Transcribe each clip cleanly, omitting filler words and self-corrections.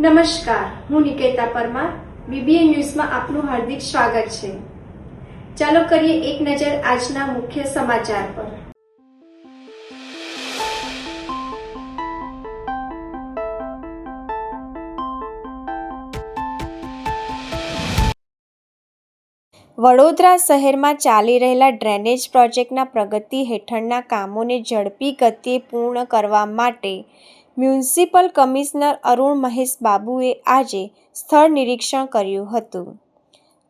નમસ્કાર, હું નિકેતા પરમાર. બીબીએન ન્યૂઝમાં આપનું હાર્દિક સ્વાગત છે. ચાલો કરીએ એક નજર આજના મુખ્ય સમાચાર પર. વડોદરા શહેરમાં ચાલી રહેલા ડ્રેનેજ પ્રોજેક્ટના પ્રગતિ હેઠળના કામોને ઝડપી ગતિએ પૂર્ણ કરવા માટે મ્યુનિસિપલ કમિશનર અરુણ મહેશ બાબુએ આજે સ્થળ નિરીક્ષણ કર્યું હતું.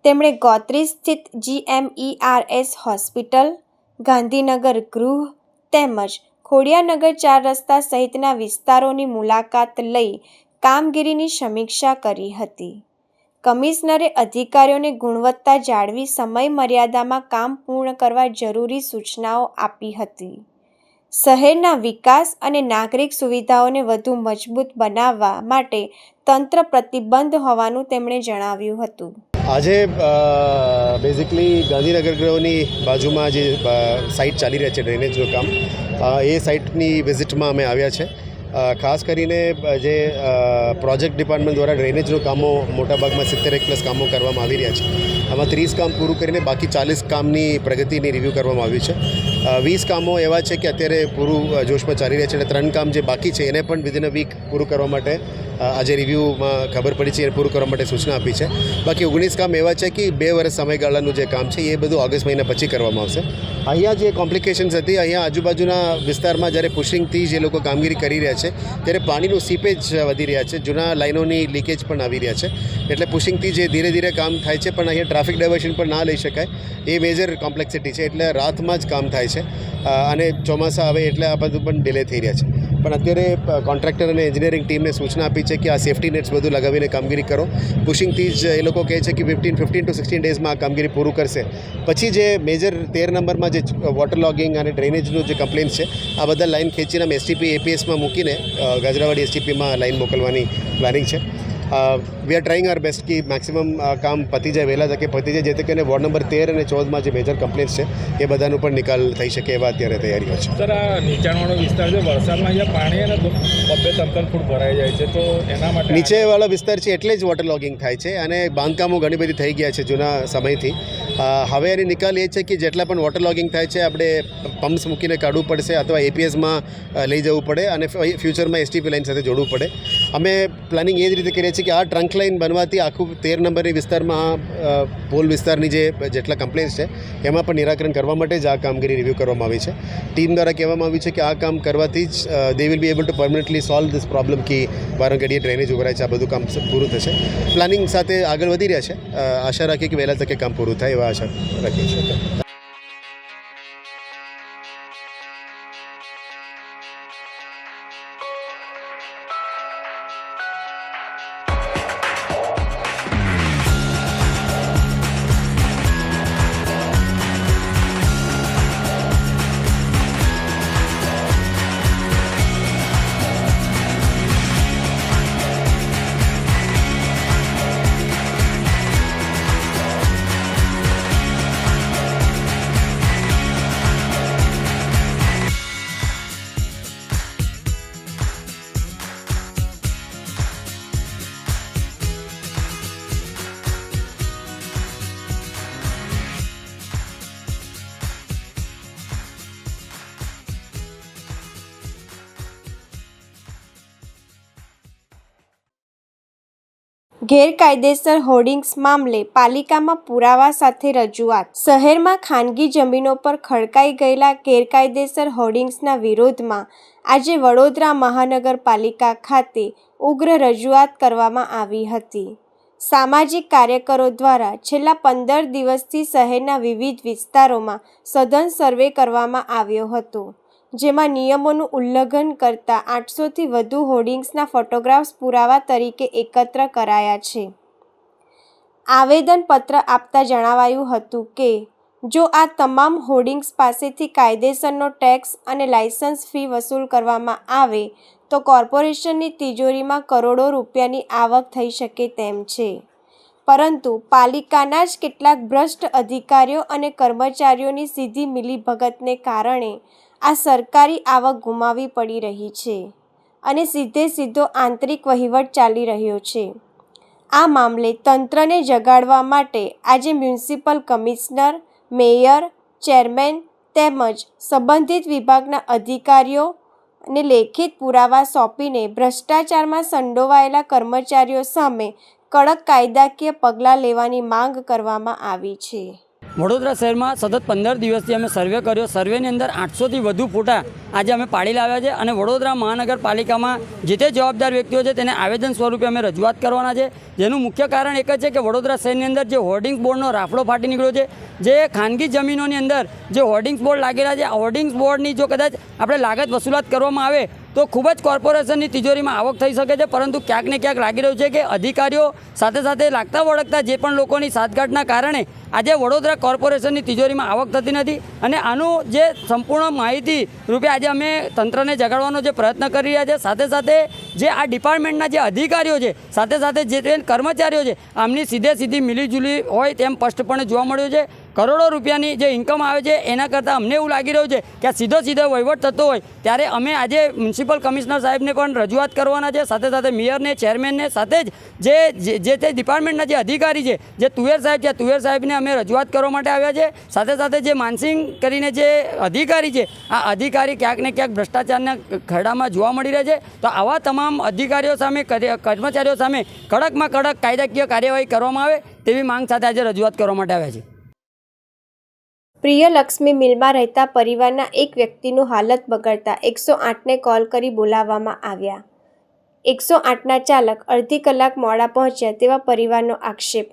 તેમણે ગોત્રી સ્થિત GMERS હોસ્પિટલ, ગાંધીનગર ગૃહ તેમજ ખોડિયારનગર 4 રસ્તા સહિતના વિસ્તારોની મુલાકાત લઈ કામગીરીની સમીક્ષા કરી હતી. કમિશનરે અધિકારીઓને ગુણવત્તા જાળવી સમય મર્યાદામાં કામ પૂર્ણ કરવા જરૂરી સૂચનાઓ આપી હતી. શહેરના વિકાસ અને નાગરિક સુવિધાઓને વધુ મજબૂત બનાવવા માટે તંત્ર પ્રતિબદ્ધ હોવાનું તેમણે જણાવ્યું હતું. આજે બેઝિકલી ગાંધીનગર ગૃહની બાજુમાં જે સાઇટ ચાલી રહી છે ડ્રેનેજનું કામ, એ સાઇટની વિઝિટમાં અમે આવ્યા છે. ખાસ કરીને જે પ્રોજેક્ટ ડિપાર્ટમેન્ટ દ્વારા ડ્રેનેજનું કામો મોટાભાગમાં 70+ કામો કરવામાં આવી રહ્યા છે. આમાં 30 કામ પૂરું કરીને બાકી 40 કામની પ્રગતિની રિવ્યૂ કરવામાં આવ્યું છે. 20 કામો એવા છે કે અત્યારે પૂરું જોશમાં ચાલી રહ્યા છે અને 3 કામ જે બાકી છે એને પણ વિધિન અ વીક પૂરું કરવા માટે આજે રિવ્યૂમાં ખબર પડી છે, એ પૂરું કરવા માટે સૂચના આપી છે. બાકી 19 કામ એવા છે કે 2 વર્ષ સમયગાળાનું જે કામ છે એ બધું ઓગસ્ટ મહિના પછી કરવામાં આવશે. અહીંયા જે કોમ્પ્લિકેશન્સ હતી, અહીંયા આજુબાજુના વિસ્તારમાં જ્યારે પુશિંગથી જે લોકો કામગીરી કરી રહ્યા છે ત્યારે પાણીનું સીપેજ વધી રહ્યા છે, જૂના લાઇનોની લીકેજ પણ આવી રહ્યા છે. એટલે પુશિંગથી જે ધીરે ધીરે કામ થાય છે, પણ અહીંયા ટ્રાફિક ડાયવર્શન પણ ના લઈ શકાય, એ મેજર કોમ્પ્લેક્સિટી છે. એટલે રાતમાં જ કામ થાય છે અને ચોમાસા આવે એટલે આ બધું પણ ડિલે થઈ રહ્યા છે. પણ અત્યારે કોન્ટ્રાક્ટર અને એન્જિનિયરિંગ ટીમને સૂચના આપી છે કે આ સેફ્ટી નેટ્સ બધું લગાવીને કામગીરી કરો. પુશિંગથી જ એ લોકો કહે છે કે 15 to 16 ડેઝમાં આ કામગીરી પૂરું કરશે. પછી જે મેજર 13 નંબરમાં જે વોટર લોગિંગ અને ડ્રેનેજનું જે કમ્પ્લેન્ટ્સ છે, આ બધા લાઇન ખેંચીને અમે STP APSમાં મૂકીને ગાજરાવાડી STPમાં લાઇન મોકલવાની પ્લાનિંગ છે. We are trying our best કે મેક્સિમમ કામ પતી જાય, વહેલા તકે પતી જાય, જેથી કરીને વોર્ડ નંબર 13 અને 14માં જે મેજર કમ્પ્લેન્ટ્સ છે એ બધાનું પણ નિકાલ થઈ શકે એવા અત્યારે તૈયારીઓ છે. સર, આ નીચાણવાળો વિસ્તાર છે, વરસાદમાં અહીંયા પાણી અને 2-3 ફૂટ ભરાઈ જાય છે, તો એના માટે નીચેવાળો વિસ્તાર છે એટલે જ વોટર લોગિંગ થાય છે અને બાંધકામો ઘણી બધી થઈ ગયા છે જૂના સમયથી. હવે એની નિકાલ એ છે કે જેટલા પણ વોટર લોગિંગ થાય છે આપણે પમ્પ્સ મૂકીને કાઢવું પડશે અથવા APSમાં લઈ જવું પડે અને ફ્યુચરમાં STP લાઇન સાથે જોડવું પડે. અમે પ્લાનિંગ એ જ રીતે કરીએ છીએ કે આ ટ્રંક લાઇન બનવાથી આખું 13 નંબરની વિસ્તારમાં પોલ વિસ્તારની જે જેટલા કમ્પ્લેન્ટ્સ છે એમાં પણ નિરાકરણ કરવા માટે જ આ કામગીરી રિવ્યૂ કરવામાં આવી છે. ટીમ દ્વારા કહેવામાં આવ્યું છે કે આ કામ કરવાથી જ they will be able to permanently solve this problem કે વારંગડીએ ડ્રેનેજ ઉભરાય છે. આ બધું કામ પૂરું થશે. પ્લાનિંગ સાથે આગળ વધી રહ્યા છે. આશા રાખીએ કે વહેલા તકે કામ પૂરું થાય એવા આશા રાખીએ છીએ. ગેરકાયદેસર હોર્ડિંગ્સ મામલે પાલિકામાં પુરાવા સાથે રજૂઆત. શહેરમાં ખાનગી જમીનો પર ખડકાઈ ગયેલા ગેરકાયદેસર હોર્ડિંગ્સના વિરોધમાં આજે વડોદરા મહાનગરપાલિકા ખાતે ઉગ્ર રજૂઆત કરવામાં આવી હતી. સામાજિક કાર્યકરો દ્વારા છેલ્લા 15 દિવસથી શહેરના વિવિધ વિસ્તારોમાં સઘન સર્વે કરવામાં આવ્યો હતો, જેમાં નિયમોનું ઉલ્લંઘન કરતા 800થી વધુ હોર્ડિંગ્સના ફોટોગ્રાફ્સ પુરાવા તરીકે એકત્ર કરાયા છે. આવેદનપત્ર આપતા જણાવાયું હતું કે જો આ તમામ હોર્ડિંગ્સ પાસેથી કાયદેસરનો ટેક્સ અને લાયસન્સ ફી વસૂલ કરવામાં આવે તો કોર્પોરેશનની તિજોરીમાં કરોડો રૂપિયાની આવક થઈ શકે તેમ છે. પરંતુ પાલિકાના જ કેટલાક ભ્રષ્ટ અધિકારીઓ અને કર્મચારીઓની સીધી મિલીભગતને કારણે આ સરકારી આવક ગુમાવી પડી રહી છે. અને સીધો આંતરિક વહીવટ ચાલી રહ્યો છે. આ મામલે તંત્રને જગાડવા માટે આજે મ્યુનિસિપલ કમિશનર, મેયર, ચેરમેન તેમજ સંબંધિત વિભાગના અધિકારીઓને લેખિત પુરાવા સોંપીને ભ્રષ્ટાચારમાં સંડોવાયેલા કર્મચારીઓ સામે કડક કાયદાકીય પગલાં લેવાની માંગ કરવામાં આવી છે. વડોદરા શહેરમાં સતત 15 દિવસથી અમે સર્વે કર્યો. સર્વેની અંદર 800થી વધુ ફોટા આજે અમે પાડી લાવ્યા છે અને વડોદરા મહાનગરપાલિકામાં જે તે જવાબદાર વ્યક્તિઓ છે તેને આવેદન સ્વરૂપે અમે રજૂઆત કરવાના છે. જેનું મુખ્ય કારણ એક જ છે કે વડોદરા શહેરની અંદર જે હોર્ડિંગ્સ બોર્ડનો રાફડો ફાટી નીકળ્યો છે, જે ખાનગી જમીનોની અંદર જે હોર્ડિંગ્સ બોર્ડ લાગેલા છે, આ હોર્ડિંગ્સ બોર્ડની જો કદાચ આપણે લાગત વસૂલાત કરવામાં આવે તો ખૂબ જ કોર્પોરેશનની તિજોરીમાં આવક થઈ શકે છે. પરંતુ ક્યાંક ને ક્યાંક લાગી રહ્યું છે કે અધિકારીઓ સાથે સાથે લાગતા વળગતા જે પણ લોકોની સાઠગાંઠના કારણે આજે વડોદરા કોર્પોરેશનની તિજોરીમાં આવક થતી નથી. અને આનું જે સંપૂર્ણ માહિતી રૂપે આજે અમે તંત્રને જગાડવાનો જે પ્રયત્ન કરી રહ્યા છે. સાથે સાથે જે આ ડિપાર્ટમેન્ટના જે અધિકારીઓ છે, સાથે સાથે જે ટ્રેન કર્મચારીઓ છે, આમની સીધી મિલીજુલી હોય તેમ સ્પષ્ટપણે જોવા મળ્યું છે. કરોડો રૂપિયાની જે ઇન્કમ આવે છે એના કરતાં અમને એવું લાગી રહ્યું છે કે આ સીધો વહીવટ થતો હોય. ત્યારે અમે આજે મ્યુનિસિપલ કમિશનર સાહેબને પણ રજૂઆત કરવાના છે. સાથે સાથે મેયરને, ચેરમેનને, સાથે જ જે તે ડિપાર્ટમેન્ટના જે અધિકારી છે, જે તુવેર સાહેબ છે, તુવેર સાહેબને અમે રજૂઆત કરવા માટે આવ્યા છે. સાથે સાથે જે માનસિંગ કરીને જે અધિકારી છે, આ અધિકારી ક્યાંક ને ક્યાંક ભ્રષ્ટાચારના ખરડામાં જોવા મળી રહે છે. તો આવા તમામ અધિકારીઓ સામે, કર્મચારીઓ સામે કડકમાં કડક કાયદાકીય કાર્યવાહી કરવામાં આવે તેવી માંગ સાથે આજે રજૂઆત કરવા માટે આવ્યા છે. પ્રિયલક્ષ્મી મિલમાં રહેતા પરિવારના એક વ્યક્તિનું હાલત બગડતા 108ને કોલ કરી બોલાવવામાં આવ્યા. 108ના ચાલક અડધી કલાક મોડા પહોંચ્યા તેવા પરિવારનો આક્ષેપ.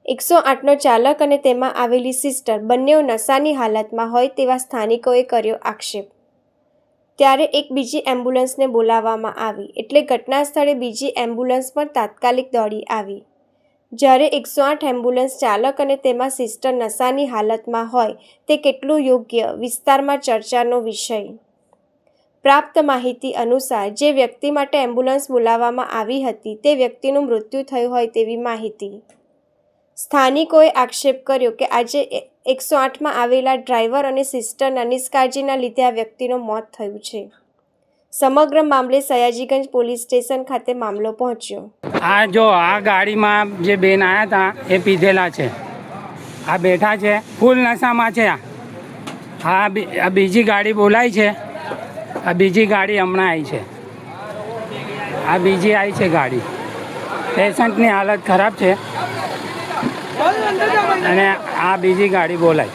108નો ચાલક અને તેમાં આવેલી સિસ્ટર બંનેઓ નશાની હાલતમાં હોય તેવા સ્થાનિકોએ કર્યો આક્ષેપ. ત્યારે એક બીજી એમ્બ્યુલન્સને બોલાવવામાં આવી એટલે ઘટના સ્થળે બીજી એમ્બ્યુલન્સ પણ તાત્કાલિક દોડી આવી. જ્યારે 108 એમ્બ્યુલન્સ ચાલક અને તેમાં સિસ્ટર નશાની હાલતમાં હોય તે કેટલું યોગ્ય વિસ્તારમાં ચર્ચાનો વિષય. પ્રાપ્ત માહિતી અનુસાર જે વ્યક્તિ માટે એમ્બ્યુલન્સ બોલાવવામાં આવી હતી તે વ્યક્તિનું મૃત્યુ થયું હોય તેવી માહિતી. સ્થાનિકોએ આક્ષેપ કર્યો કે આજે 108માં આવેલા ડ્રાઈવર અને સિસ્ટરના નિષ્કાળજીના લીધે આ વ્યક્તિનું મોત થયું છે. સમગ્ર મામલે સયાજીગંજ પોલીસ સ્ટેશન ખાતે મામલો પહોંચ્યો. આ ગાડીમાં જે બેન આવ્યા હતા એ પીધેલા છે, આ બેઠા છે, ફૂલ નશામાં છે. આ બીજી ગાડી બોલાઈ છે, આ બીજી ગાડી હમણાં આવી છે, આ બીજી આવી છે ગાડી. પેશન્ટની હાલત ખરાબ છે અને આ બીજી ગાડી બોલાઈ.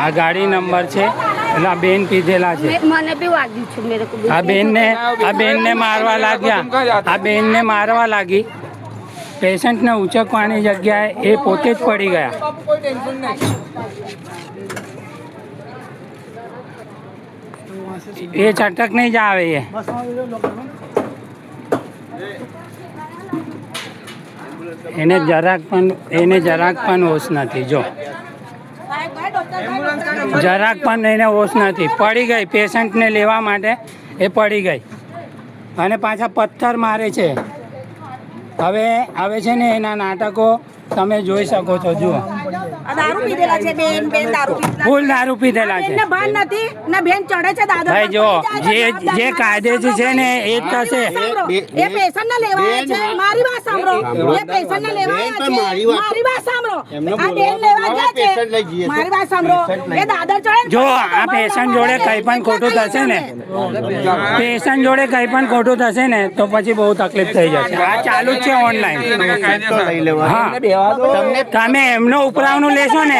આ ગાડી નંબર છે એટલે આ બેન પીધેલા છે. આ બેનને મારવા લાગ્યા, આ બેનને મારવા લાગી. પેશન્ટને ઉચકવાની જગ્યાએ એ પોતે જ પડી ગયા. એ ચટક નહીં જ આવે. એને જરાક પણ હોશ નથી. જો જરાક પણ એને હોશ નથી. પડી ગઈ, પેશન્ટને લેવા માટે એ પડી ગઈ અને પાછા પથ્થર મારે છે. હવે છે ને એના નાટકો તમે જોઈ શકો છો. જુઓ, દારૂ પીધેલા છે બેન દારૂ ફૂલ દારૂ પીધેલા છે. એને ભાન નથી ને બેન ચડે છે દાદર. ભાઈ જો જે કાયદેસર છે ને એ જ થશે. એ પેશન્ટ ને લેવાય છે. મારી વાત સાંભળો, એ પેશન્ટ ને લેવાય છે. મારી વાત સાંભળો, આ બેન લેવા ગયા છે. મારી વાત સાંભળો, એ દાદર ચડે. જો આ પેશન્ટ જોડે કંઈ પણ ખોટું થશે ને, પેશન્ટ જોડે કંઈ પણ ખોટું થશે ને તો પછી બહુ તકલીફ થઈ જશે. આ ચાલુ જ છે ઓનલાઈન. હા, તમે એમનો ઉપરાવનું લેશો ને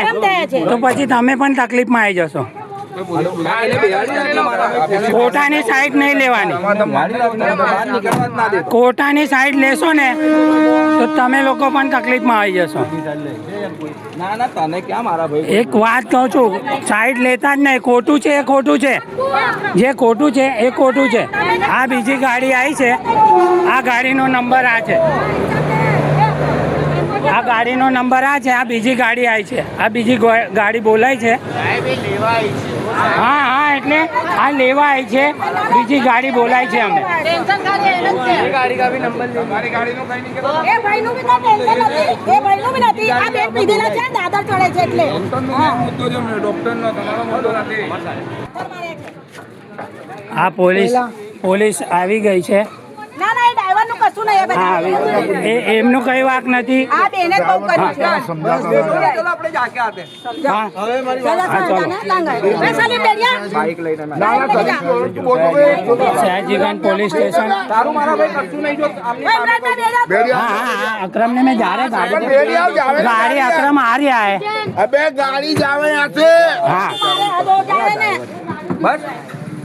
તો પછી તમે પણ તકલીફમાં આવી જશો. કોટાની સાઈડ નહીં લેવાની. કોટાની સાઈડ લેશો ને તો તમે લોકો પણ તકલીફમાં આવી જશો. એક વાત કહું છું, સાઈડ લેતા જ નહીં. ખોટું છે એ ખોટું છે, જે ખોટું છે એ ખોટું છે. આ બીજી ગાડી આવી છે, આ ગાડીનો નંબર આ છે. આ ગાડીનો નંબર આ છે, આ બીજી ગાડી આવી છે, આ બીજી ગાડી બોલાય છે. હા હા, એટલે આ લેવા આવી છે, બીજી ગાડી બોલાય છે અમે. ટેન્શન ખાલી એને જ છે. એ ભાઈનું બી કોઈ ટેન્શન નથી. એ ભાઈનું બી નથી. આ બેન પીધેલા છે, દાદર ચડે છે એટલે. હા. આ પોલીસ આવી ગઈ છે. ના ના, એ ડ્રાઈવરનું કશું નહીં. એ હા, બધા એમનું કઈ વાંક નથી. આ બેને જ બહુ કર્યું છે. હા, સયાજીગંજ પોલીસ સ્ટેશન. હા, अक्रम ने मैं जा रहे गाड़ी अक्रम आ रहा है. अबे गाड़ी जावे यहाँ से हाँ बस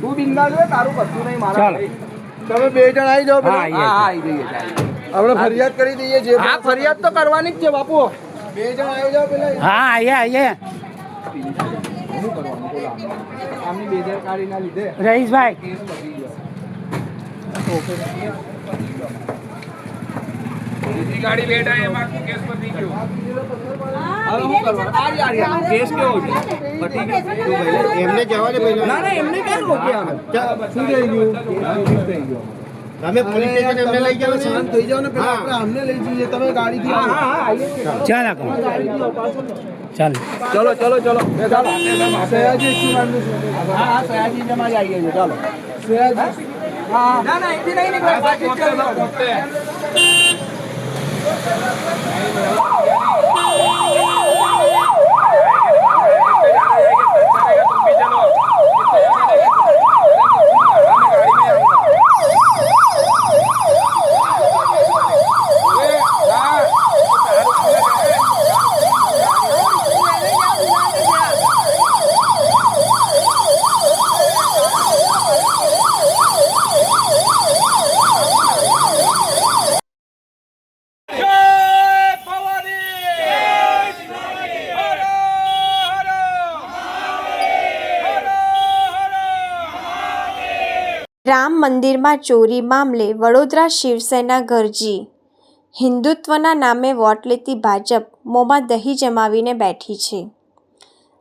तू बिंदास है तारू कશું નહીં મારા चलो. તમે બે જણ આવી જાઓ હા, પેલા આવી જઈએ આપણે ફરિયાદ કરી દઈએ જે હા ફરિયાદ તો કરવાની જ છે બાપુ બે જણ આવી જાઓ પેલા हाँ आइए આમની બેદરકારીના લીધે रईस भाई. બીજી ગાડી બેઠા એમાં કેસ પતી ગયો. કેસ કેવો છે એમને જવા દે પહેલા ના ના એમને ક્યાં રોક્યા શું થઈ ગયું તમે પોલીસ સ્ટેશન એમને લઈ જાઓ શાંત થઈ જાઓ ને પેલા આપણે અમને લઈ જઈએ તમે ગાડીથી હા હા चल चल ચલો ચલો ચલો સયાજી હા હા સયાજી જમા આવી ગયો ચાલો સયાજી હા ના ના એથી નહીં નીકળે બાકી ચાલો રામ મંદિરમાં ચોરી મામલે વડોદરા શિવસેના ગરજી. હિન્દુત્વના નામે વોટ લેતી ભાજપ મોંમાં દહીં જમાવીને બેઠી છે.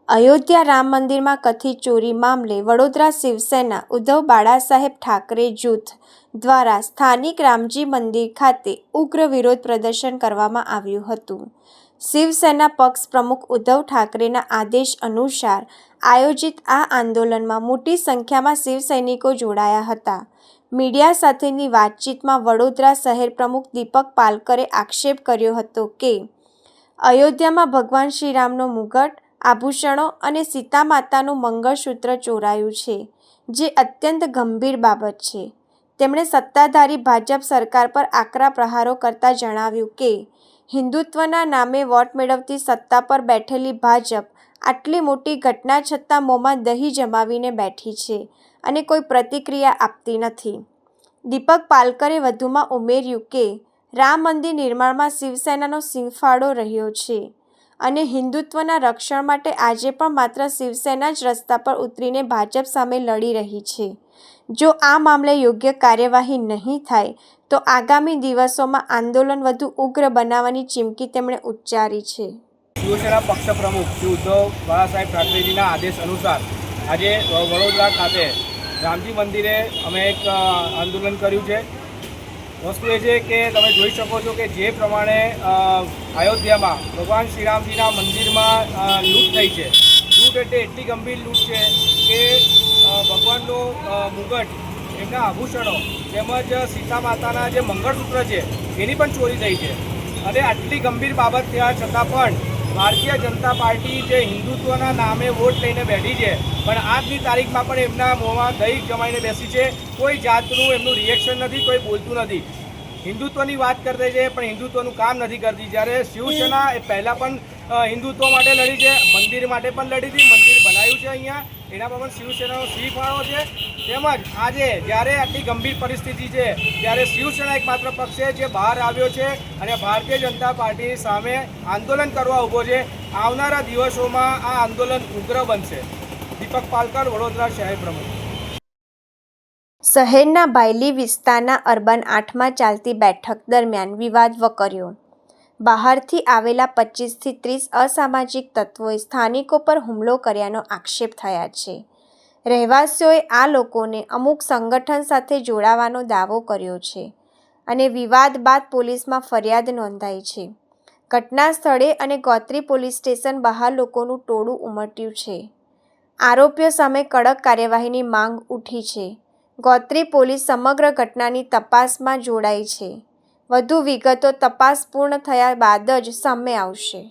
અયોધ્યા રામ મંદિરમાં કથિત ચોરી મામલે વડોદરા શિવસેના ઉદ્ધવ બાળાસાહેબ ઠાકરે જૂથ દ્વારા સ્થાનિક રામજી મંદિર ખાતે ઉગ્ર વિરોધ પ્રદર્શન કરવામાં આવ્યું હતું. શિવસેના પક્ષ પ્રમુખ ઉદ્ધવ ઠાકરેના આદેશ અનુસાર આયોજિત આ આંદોલનમાં મોટી સંખ્યામાં શિવસૈનિકો જોડાયા હતા. મીડિયા સાથેની વાતચીતમાં વડોદરા શહેર પ્રમુખ દીપક પાલકરે આક્ષેપ કર્યો હતો કે અયોધ્યામાં ભગવાન શ્રીરામનો મુગટ, આભૂષણો અને સીતા માતાનું મંગળસૂત્ર ચોરાયું છે, જે અત્યંત ગંભીર બાબત છે. તેમણે સત્તાધારી ભાજપ સરકાર પર આકરા પ્રહારો કરતા જણાવ્યું કે હિન્દુત્વના નામે વોટ મેળવતી સત્તા પર બેઠેલી ભાજપ આટલી મોટી ઘટના છતાં મોંમાં દહીં જમાવીને બેઠી છે અને કોઈ પ્રતિક્રિયા આપતી નથી. દીપક પાલકરે વધુમાં ઉમેર્યું કે રામ મંદિર નિર્માણમાં શિવસેનાનો સિંહફાળો રહ્યો છે અને હિન્દુત્વના રક્ષણ માટે આજે પણ માત્ર શિવસેના જ રસ્તા પર ઉતરીને ભાજપ સામે લડી રહી છે. જો આ મામલે યોગ્ય કાર્યવાહી નહીં થાય તો આગામી દિવસોમાં આંદોલન વધુ ઉગ્ર બનાવવાની ચીમકી તેમણે ઉચ્ચારી છે. શિવસેના પક્ષ પ્રમુખ શ્રી ઉદ્ધવ બાળાસાહેબ ઠાકરેજીના આદેશ અનુસાર આજે વડોદરા ખાતે રામજી મંદિરે અમે એક આંદોલન કર્યું છે. વસ્તુ એ છે કે તમે જોઈ શકો છો કે જે પ્રમાણે અયોધ્યામાં ભગવાન શ્રીરામજીના મંદિરમાં લૂંટ થઈ છે. લૂંટ એટલે એટલી ગંભીર લૂંટ છે કે ભગવાનનું મુગટ, એમના આભૂષણો તેમજ સીતા માતાના જે મંગળસૂત્ર છે એની પણ ચોરી થઈ છે. અને આટલી ગંભીર બાબત થયા છતાં પણ ભારતીય જનતા પાર્ટી જે હિન્દુત્વના નામે વોટ લઈને બેઠી છે, પણ આજની તારીખમાં પણ એમના મોંમાં દહીં જમાઈને બેસી છે. કોઈ જાતનું એમનું રિએક્શન નથી, કોઈ બોલતું નથી. હિન્દુત્વની વાત કરતી છે પણ હિન્દુત્વનું કામ નથી કરતી. જ્યારે શિવસેના એ પહેલાં પણ હિન્દુત્વ માટે લડી છે, મંદિર માટે પણ લડી હતી, મંદિર બનાવ્યું છે અહીંયા, એનામાં પણ શિવસેનાનો સિંહ ફાળો છે. તેમજ આજે જ્યારે આટલી ગંભીર પરિસ્થિતિ છે ત્યારે શિવસેના એકમાત્ર પક્ષ છે જે બહાર આવ્યો છે અને ભારતીય જનતા પાર્ટી સામે આંદોલન કરવા ઊભો છે. આવનારા દિવસોમાં આ આંદોલન ઉગ્ર બનશે. દીપક પાલકર, વડોદરા શહેર પ્રમુખ. શહેરના બાયલી વિસ્તારના અર્બન 8માં ચાલતી બેઠક દરમિયાન વિવાદ વકર્યો. બહારથી આવેલા 25થી 30 અસામાજિક તત્વોએ સ્થાનિકો પર હુમલો કર્યાનો આક્ષેપ થયા છે. રહેવાસીઓએ આ લોકોને અમુક સંગઠન સાથે જોડાવાનો દાવો કર્યો છે અને વિવાદ બાદ પોલીસમાં ફરિયાદ નોંધાઈ છે. ઘટના સ્થળે અને ગોત્રી પોલીસ સ્ટેશન બહાર લોકોનું ટોળું ઉમટ્યું છે. આરોપીઓ સામે કડક કાર્યવાહીની માંગ ઉઠી છે. ગોત્રી પોલીસ સમગ્ર ઘટનાની તપાસમાં જોડાઈ છે. વધુ વિગતો તપાસ પૂર્ણ થયા બાદ જ સામે આવશે.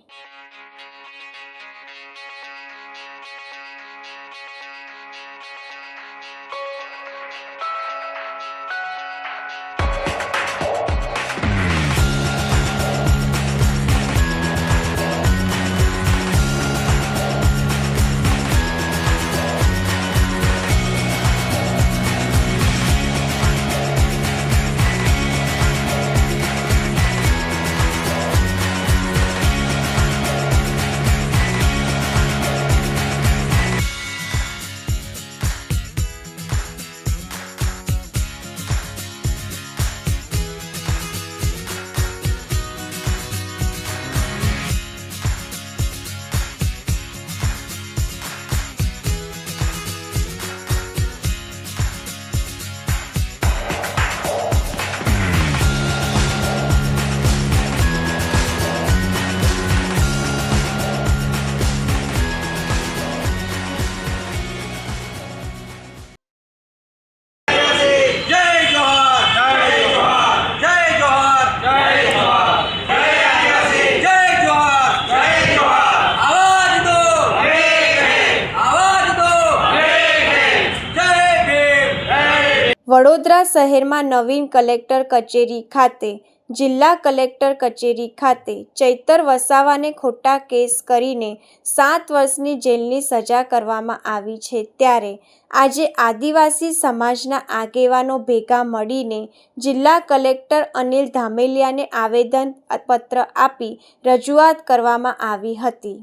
વડોદરા શહેરમાં નવીન કલેક્ટર કચેરી ખાતે, જિલ્લા કલેક્ટર કચેરી ખાતે ચૈતર વસાવાને ખોટા કેસ કરીને 7 વર્ષની જેલની સજા કરવામાં આવી છે. ત્યારે આજે આદિવાસી સમાજના આગેવાનો ભેગા મળીને જિલ્લા કલેક્ટર અનિલ ધામેલિયાને આવેદનપત્ર આપી રજૂઆત કરવામાં આવી હતી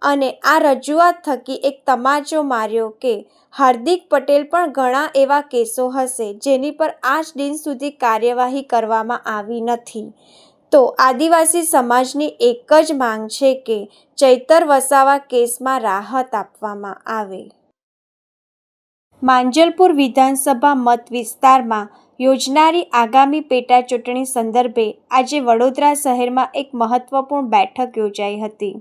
અને આ રજૂઆત થકી એક તમાચો માર્યો કે હાર્દિક પટેલ પણ ઘણા એવા કેસો હશે જેની પર આજ દિન સુધી કાર્યવાહી કરવામાં આવી નથી. તો આદિવાસી સમાજની એક જ માંગ છે કે ચૈતર વસાવા કેસમાં રાહત આપવામાં આવે. માંજલપુર વિધાનસભા મત વિસ્તારમાં યોજનારી આગામી પેટા ચૂંટણી સંદર્ભે આજે વડોદરા શહેરમાં એક મહત્વપૂર્ણ બેઠક યોજાઈ હતી.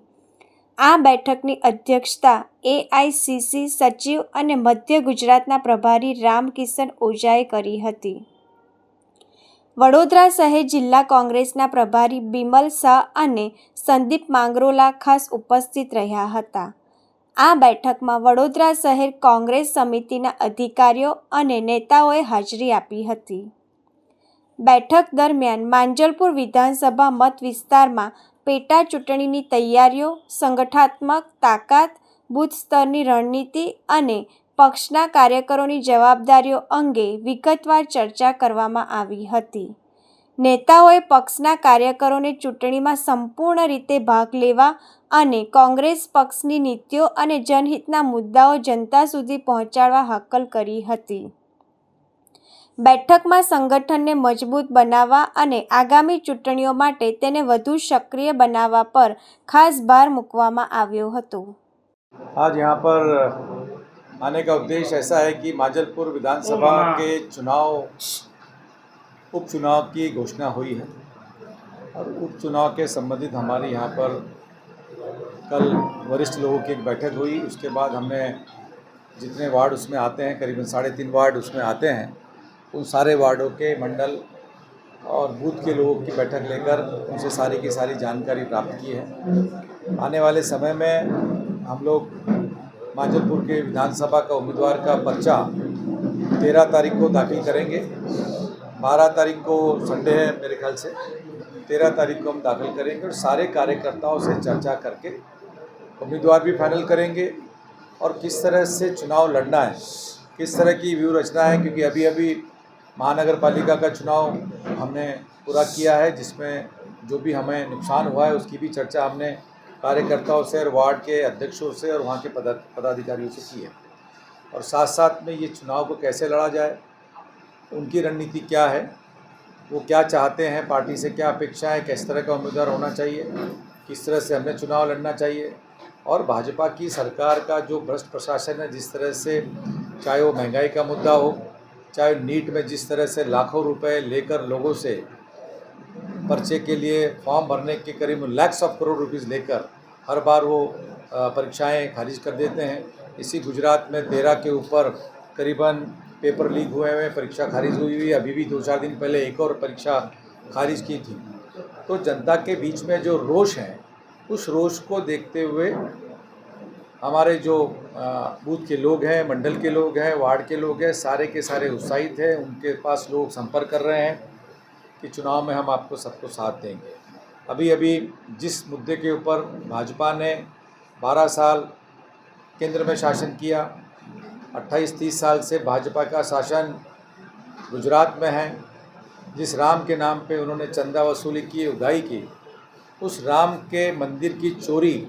આ બેઠકની અધ્યક્ષતા AICC સચિવ અને મધ્ય ગુજરાતના પ્રભારી રામકિશન ઓઝાએ કરી હતી. વડોદરા શહેર જિલ્લા કોંગ્રેસના પ્રભારી બિમલ શાહ અને સંદીપ માંગરોલા ખાસ ઉપસ્થિત રહ્યા હતા. આ બેઠકમાં વડોદરા શહેર કોંગ્રેસ સમિતિના અધિકારીઓ અને નેતાઓએ હાજરી આપી હતી. બેઠક દરમિયાન માંજલપુર વિધાનસભા મત વિસ્તારમાં પેટા ચૂંટણીની તૈયારીઓ, સંગઠનાત્મક તાકાત, બૂથ સ્તરની રણનીતિ અને પક્ષના કાર્યકરોની જવાબદારીઓ અંગે વિગતવાર ચર્ચા કરવામાં આવી હતી. નેતાઓએ પક્ષના કાર્યકરોને ચૂંટણીમાં સંપૂર્ણ રીતે ભાગ લેવા અને કોંગ્રેસ પક્ષની નીતિઓ અને જનહિતના મુદ્દાઓ જનતા સુધી પહોંચાડવા હાકલ કરી હતી. બેઠકમાં સંગઠનને મજબૂત બનાવવા અને આગામી ચૂંટણીઓ માટે તેને વધુ સક્રિય બનાવવા પર ખાસ ભાર મૂકવામાં આવ્યો હતો. आज यहाँ पर आने का उद्देश्य ऐसा है कि माजलपुर विधानसभा के उपचुनाव की घोषणा हुई है और उपचुनाव के संबंधित हमारी यहाँ पर कल वरिष्ठ लोगों की एक बैठक हुई. उसके बाद हमने जितने वार्ड उसमें आते हैं, करीबन 3.5 वार्ड उसमें आते हैं, उन सारे वार्डों के मंडल और बूथ के लोगों की बैठक लेकर उनसे सारी की सारी जानकारी प्राप्त की है. आने वाले समय में हम लोग माजलपुर के विधानसभा का उम्मीदवार का पर्चा 13 तारीख को दाखिल करेंगे. 12 तारीख को संडे है मेरे ख्याल से, 13 तारीख को हम दाखिल करेंगे और सारे कार्यकर्ताओं से चर्चा करके उम्मीदवार भी फाइनल करेंगे और किस तरह से चुनाव लड़ना है, किस तरह की व्यूह रचना है. क्योंकि अभी अभी महानगर पालिका का चुनाव हमने पूरा किया है, जिसमें जो भी हमें नुकसान हुआ है उसकी भी चर्चा हमने कार्यकर्ताओं से और वार्ड के अध्यक्षों से और वहाँ के पदाधिकारियों से की है. और साथ साथ में ये चुनाव को कैसे लड़ा जाए, उनकी रणनीति क्या है, वो क्या चाहते हैं, पार्टी से क्या अपेक्षा है, किस तरह का उम्मीदवार होना चाहिए, किस तरह से हमें चुनाव लड़ना चाहिए। और भाजपा की सरकार का जो भ्रष्ट प्रशासन है, जिस तरह से चाहे वो महंगाई का मुद्दा हो, चाहे नीट में जिस तरह से लाखों रुपए लेकर लोगों से पर्चे के लिए फॉर्म भरने के करीब लैक्स ऑफ करोड़ रुपीस लेकर हर बार वो परीक्षाएं खारिज कर देते हैं। इसी गुजरात में 13 के ऊपर करीबन पेपर लीक हुए हैं, परीक्षा खारिज हुई। अभी भी 2-4 दिन पहले एक और परीक्षा खारिज की थी। तो जनता के बीच में जो रोष है, उस रोष को देखते हुए हमारे जो बूथ के लोग हैं, मंडल के लोग हैं, वार्ड के लोग हैं, सारे के सारे उत्साहित हैं। उनके पास लोग संपर्क कर रहे हैं कि चुनाव में हम आपको सबको साथ देंगे। अभी अभी जिस मुद्दे के ऊपर भाजपा ने 12 साल केंद्र में शासन किया, 28-30 साल से भाजपा का शासन गुजरात में है, जिस राम के नाम पे उन्होंने चंदा वसूली की, उगाही की, उस राम के मंदिर की चोरी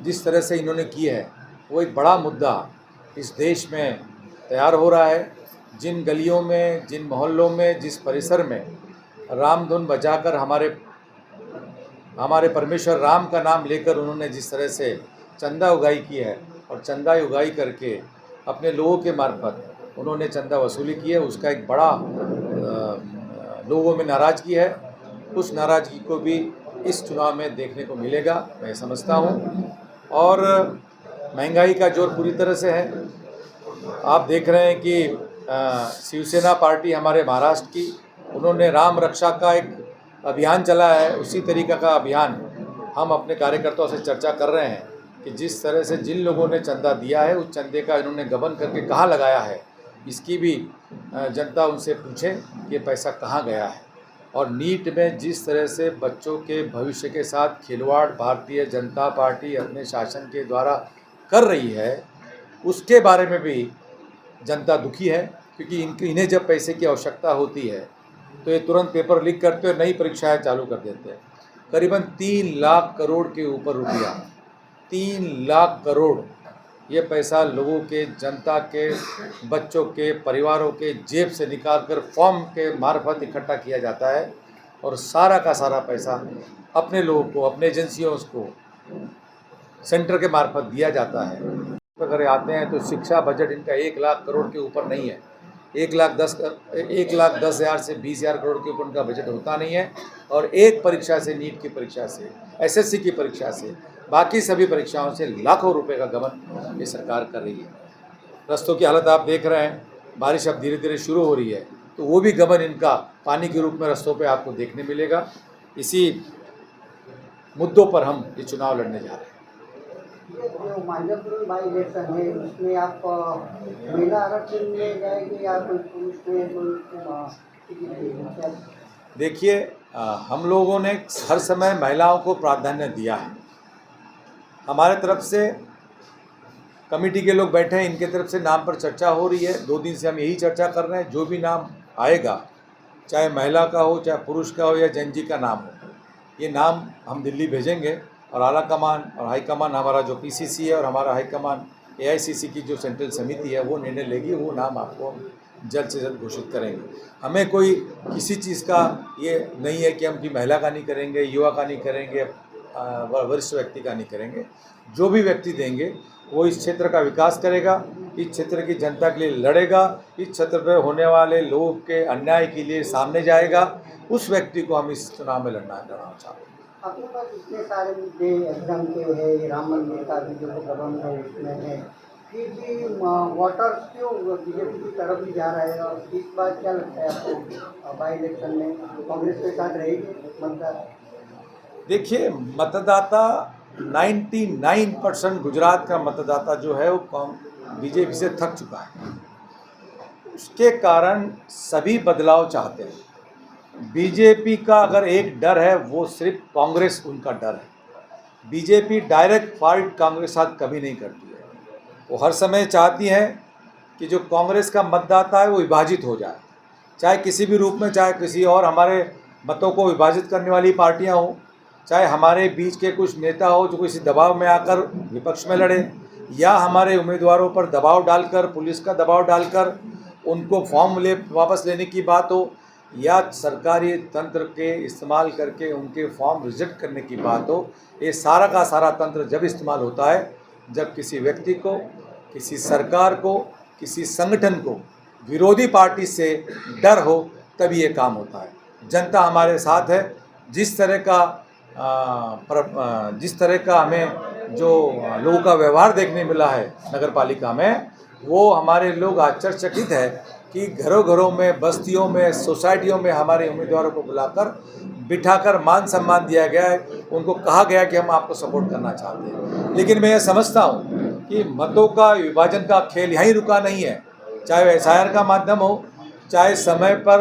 जिस तरह से इन्होंने की है, वो एक बड़ा मुद्दा इस देश में तैयार हो रहा है। जिन गलियों में, जिन मोहल्लों में, जिस परिसर में राम धुन बजाकर हमारे परमेश्वर राम का नाम लेकर उन्होंने जिस तरह से चंदा उगाही की है और चंदा उगाही करके अपने लोगों के मार्फत उन्होंने चंदा वसूली की है, उसका एक बड़ा लोगों में नाराज़गी है। उस नाराज़गी को भी इस चुनाव में देखने को मिलेगा, मैं समझता हूँ। और महंगाई का जोर पूरी तरह से है। आप देख रहे हैं कि शिवसेना पार्टी हमारे महाराष्ट्र की, उन्होंने राम रक्षा का एक अभियान चलाया है। उसी तरीक़े का अभियान हम अपने कार्यकर्ताओं से चर्चा कर रहे हैं कि जिस तरह से जिन लोगों ने चंदा दिया है, उस चंदे का इन्होंने गबन करके कहाँ लगाया है, इसकी भी जनता उनसे पूछे कि ये पैसा कहाँ गया है। और नीट में जिस तरह से बच्चों के भविष्य के साथ खिलवाड़ भारतीय जनता पार्टी अपने शासन के द्वारा कर रही है, उसके बारे में भी जनता दुखी है। क्योंकि इन्हें जब पैसे की आवश्यकता होती है तो ये तुरंत पेपर लीक करते और नई परीक्षाएं चालू कर देते हैं। करीबन 3 लाख करोड़ के ऊपर रुपया, 3 लाख करोड़, ये पैसा लोगों के, जनता के, बच्चों के, परिवारों के जेब से निकाल कर फॉर्म के मार्फत इकट्ठा किया जाता है और सारा का सारा पैसा अपने लोगों को, अपने एजेंसियों को सेंटर के मार्फत दिया जाता है। अगर आते हैं तो शिक्षा बजट इनका 1 लाख करोड़ के ऊपर नहीं है। 1,10,000 से 20,000 करोड़ के ऊपर उनका बजट होता नहीं है। और एक परीक्षा से, नीट की परीक्षा से, SSC की परीक्षा से, बाकी सभी परीक्षाओं से लाखों रुपए का गबन ये सरकार कर रही है। रस्तों की हालत आप देख रहे हैं, बारिश अब धीरे धीरे शुरू हो रही है, तो वो भी गबन इनका पानी के रूप में रस्तों पे आपको देखने मिलेगा। इसी मुद्दों पर हम ये चुनाव लड़ने जा रहे हैं। जो माइनपुर बाई इलेक्शन है, उसमें आप महिला आरक्षण में जाएंगे या कोई पुरुष में? देखिए, हम लोगों ने हर समय महिलाओं को प्राधान्य दिया है। हमारे तरफ से कमेटी के लोग बैठे हैं, इनके तरफ से नाम पर चर्चा हो रही है। 2 दिन से हम यही चर्चा कर रहे हैं। जो भी नाम आएगा, चाहे महिला का हो, चाहे पुरुष का हो या जैन का नाम हो, ये नाम हम दिल्ली भेजेंगे और आला कमान और हाई कमान, हमारा जो PCC है और हमारा हाई कमान AICC की जो सेंट्रल समिति है, वो निर्णय लेगी। वो नाम आपको जल्द से जल्द घोषित करेंगे। हमें कोई किसी चीज़ का ये नहीं है कि हम की महिला का नहीं करेंगे, युवा का नहीं करेंगे, वरिष्ठ व्यक्ति का नहीं करेंगे। जो भी व्यक्ति देंगे वो इस क्षेत्र का विकास करेगा, इस क्षेत्र की जनता के लिए लड़ेगा, इस क्षेत्र पर होने वाले लोगों के अन्याय के लिए सामने जाएगा। उस व्यक्ति को हम इस चुनाव में लड़ना चाहते हैं। आपके पास इतने सारे मुद्दे एग्जाम के है, राम मंदिर का भी जो गबन है उसमें है, फिर भी वोटर क्यों बीजेपी की तरफ भी जा रहा है? और इस बार क्या लगता है आपको, बाई इलेक्शन में कांग्रेस के साथ रहेगी मतदाता? देखिए, मतदाता 99% गुजरात का मतदाता जो है वो बीजेपी से थक चुका है। उसके कारण सभी बदलाव चाहते हैं। बीजेपी का अगर एक डर है, वो सिर्फ कांग्रेस उनका डर है। बीजेपी डायरेक्ट फाइट कांग्रेस के साथ कभी नहीं करती है। वो हर समय चाहती है कि जो कांग्रेस का मतदाता है वो विभाजित हो जाए, चाहे किसी भी रूप में, चाहे किसी और हमारे मतों को विभाजित करने वाली पार्टियां हों, चाहे हमारे बीच के कुछ नेता हो जो किसी दबाव में आकर विपक्ष में लड़े, या हमारे उम्मीदवारों पर दबाव डालकर, पुलिस का दबाव डालकर उनको फॉर्म वापस लेने की बात हो, या सरकारी तंत्र के इस्तेमाल करके उनके फॉर्म रिजेक्ट करने की बात हो, ये सारा का सारा तंत्र जब इस्तेमाल होता है जब किसी व्यक्ति को, किसी सरकार को, किसी संगठन को विरोधी पार्टी से डर हो, तभी ये काम होता है। जनता हमारे साथ है। जिस तरह का हमें जो लोगों का व्यवहार देखने मिला है नगर पालिका में, वो हमारे लोग आश्चर्यचकित है कि घरों घरों में, बस्तियों में, सोसाइटियों में हमारे उम्मीदवारों को बुलाकर बिठाकर मान सम्मान दिया गया है। उनको कहा गया कि हम आपको सपोर्ट करना चाहते हैं। लेकिन मैं ये समझता हूँ कि मतों का विभाजन का खेल यहीं रुका नहीं है। चाहे SIR का माध्यम हो, चाहे समय पर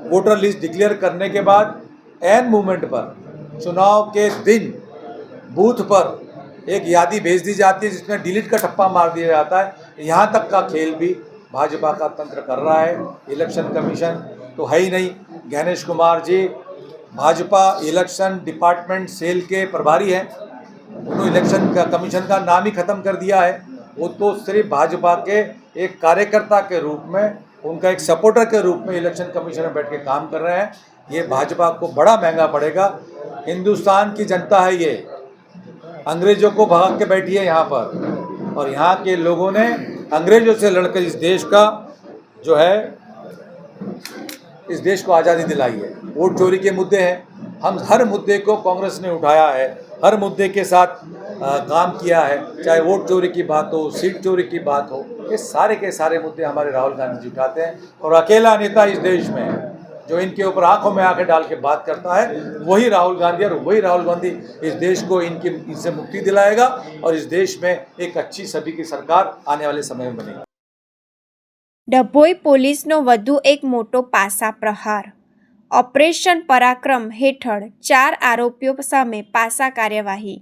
वोटर लिस्ट डिक्लेयर करने के बाद एन मूवमेंट पर, चुनाव के दिन बूथ पर एक यादी भेज दी जाती है जिसमें डिलीट का ठप्पा मार दिया जाता है। यहाँ तक का खेल भी भाजपा का तंत्र कर रहा है। इलेक्शन कमीशन तो है ही नहीं। Ganesh Kumar ji Bhajpa election department cell के प्रभारी हैं। उन्होंने इलेक्शन कमीशन का नाम ही ख़त्म कर दिया है। वो तो सिर्फ भाजपा के एक कार्यकर्ता के रूप में, उनका एक सपोर्टर के रूप में इलेक्शन कमीशन में बैठ के काम कर रहे हैं। ये भाजपा को बड़ा महंगा पड़ेगा। हिंदुस्तान की जनता है ये, अंग्रेज़ों को भगा के बैठी है यहाँ पर, और यहाँ के लोगों ने अंग्रेज़ों से लड़कर इस देश का जो है, इस देश को आज़ादी दिलाई है। वोट चोरी के मुद्दे हैं, हम हर मुद्दे को कांग्रेस ने उठाया है, हर मुद्दे के साथ काम किया है। चाहे वोट चोरी की बात हो, सीट चोरी की बात हो, ये सारे के सारे मुद्दे हमारे राहुल गांधी जी उठाते हैं। और अकेला नेता इस देश में है जो इनके ऊपर आंखों में आंखें डाल के बात करता है, वही राहुल गांधी। और वही राहुल गांधी इस देश को इनसे मुक्ति दिलाएगा और इस देश में एक अच्छी सभी की सरकार आने वाले समय में बनेगी। ડભોઈ પોલીસનો વધુ એક મોટો પાસા પ્રહાર. ઓપરેશન પરાક્રમ હેઠળ 4 આરોપીઓ સામે પાસા કાર્યવાહી.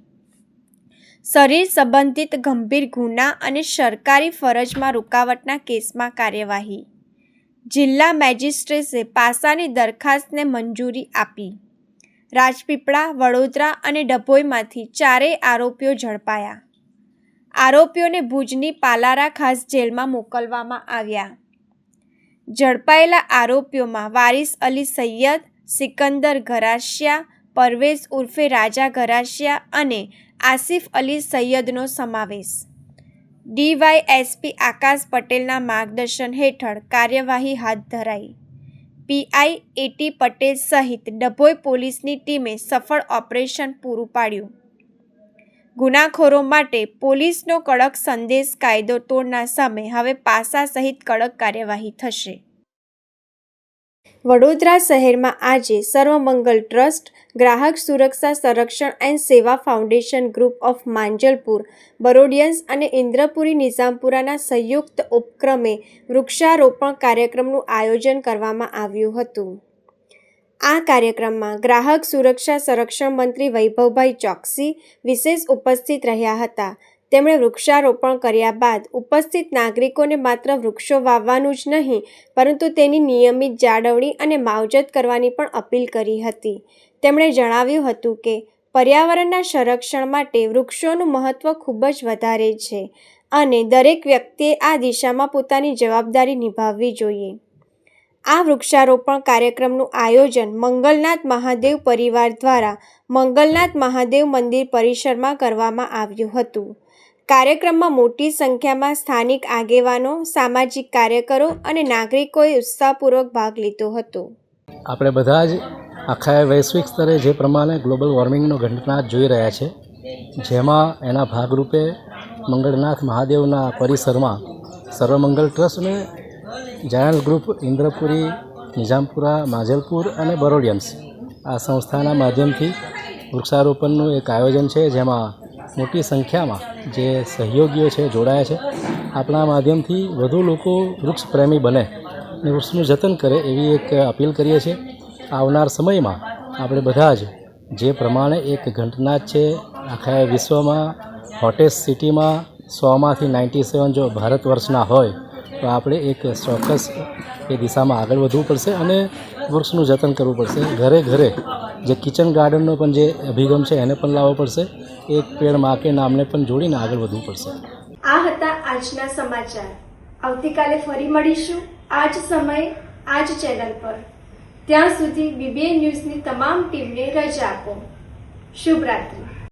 શરીર સંબંધિત ગંભીર ગુના અને સરકારી ફરજમાં રૂકાવટના કેસમાં કાર્યવાહી. જિલ્લા મેજિસ્ટ્રેટે પાસાની દરખાસ્તને મંજૂરી આપી. રાજપીપળા, વડોદરા અને ડભોઈમાંથી 4 આરોપીઓ ઝડપાયા. આરોપીઓને ભુજની પાલારા ખાસ જેલમાં મોકલવામાં આવ્યા. ઝડપાયેલા આરોપીઓમાં વારિસ અલી સૈયદ, સિકંદર ગરાસિયા, પરવેઝ ઉર્ફે રાજા ગરાસિયા અને આસિફ અલી સૈયદનો સમાવેશ. DYSP આકાશ પટેલના માર્ગદર્શન હેઠળ કાર્યવાહી હાથ ધરાઈ. PI AT પટેલ સહિત ડભોઈ પોલીસની ટીમે સફળ ઓપરેશન પૂરું પાડ્યું. ગુનાખોરો માટે પોલીસનો કડક સંદેશ. કાયદો તોડના સામે હવે પાસા સહિત કડક કાર્યવાહી થશે. વડોદરા શહેરમાં આજે સર્વમંગલ ટ્રસ્ટ, ગ્રાહક સુરક્ષા સંરક્ષણ એન્ડ સેવા ફાઉન્ડેશન ગ્રુપ ઓફ માંજલપુર, બરોડિયન્સ અને ઇન્દ્રપુરી નિઝામપુરાના સંયુક્ત ઉપક્રમે વૃક્ષારોપણ કાર્યક્રમનું આયોજન કરવામાં આવ્યું હતું. આ કાર્યક્રમમાં ગ્રાહક સુરક્ષા સંરક્ષણ મંત્રી વૈભવભાઈ ચોકસી વિશેષ ઉપસ્થિત રહ્યા હતા. તેમણે વૃક્ષારોપણ કર્યા બાદ ઉપસ્થિત નાગરિકોને માત્ર વૃક્ષો વાવવાનું જ નહીં, પરંતુ તેની નિયમિત જાળવણી અને માવજત કરવાની પણ અપીલ કરી હતી. તેમણે જણાવ્યું હતું કે પર્યાવરણના સંરક્ષણ માટે વૃક્ષોનું મહત્ત્વ ખૂબ જ વધારે છે અને દરેક વ્યક્તિએ આ દિશામાં પોતાની જવાબદારી નિભાવવી જોઈએ. આ વૃક્ષારોપણ કાર્યક્રમનું આયોજન મંગલનાથ મહાદેવ પરિવાર દ્વારા મંગલનાથ મહાદેવ મંદિર પરિસરમાં કરવામાં આવ્યું હતું. કાર્યક્રમમાં મોટી સંખ્યામાં સ્થાનિક આગેવાનો, સામાજિક કાર્યકરો અને નાગરિકોએ ઉત્સાહપૂર્વક ભાગ લીધો હતો. આપણે બધા જ આખા વૈશ્વિક સ્તરે જે પ્રમાણે ગ્લોબલ વોર્મિંગનો ઘટનાથ જોઈ રહ્યા છે, જેમાં એના ભાગરૂપે મંગળનાથ મહાદેવના પરિસરમાં સર્વમંગલ ટ્રસ્ટ અને જાયન્ટ ગ્રુપ ઇન્દ્રપુરી, નિઝામપુરા, માંજલપુર અને બરોડિયન્સ આ સંસ્થાના માધ્યમથી વૃક્ષારોપણનું એક આયોજન છે, જેમાં મોટી સંખ્યામાં જે સહયોગીઓ છે જોડાયા છે. આપણા માધ્યમથી વધુ લોકો વૃક્ષ પ્રેમી બને અને વૃક્ષનું જતન કરે એવી એક અપીલ કરીએ છીએ. આવનાર સમયમાં આપણે બધા જ જે પ્રમાણે એક ઘટના છે આખા વિશ્વમાં હોટેસ્ટ સિટીમાં 100માંથી 97 જો ભારત વર્ષના હોય તો આપણે એક ચોક્કસ એ દિશામાં આગળ વધવું પડશે અને વૃક્ષનું જતન કરવું પડશે. ઘરે ઘરે જે કિચન ગાર્ડનનો પણ જે અભિગમ છે એને પણ લાવવો પડશે. એક પેડ માં કે નામને પણ જોડીને આગળ વધવું પડશે. આ હતા આજના સમાચાર. આવતીકાલે ફરી મળીશું આ જ સમયે આ જ ચેનલ પર. ત્યાં સુધી BBN ન્યૂઝની તમામ ટીમને રજા આપો. શુભ રાત્રિ.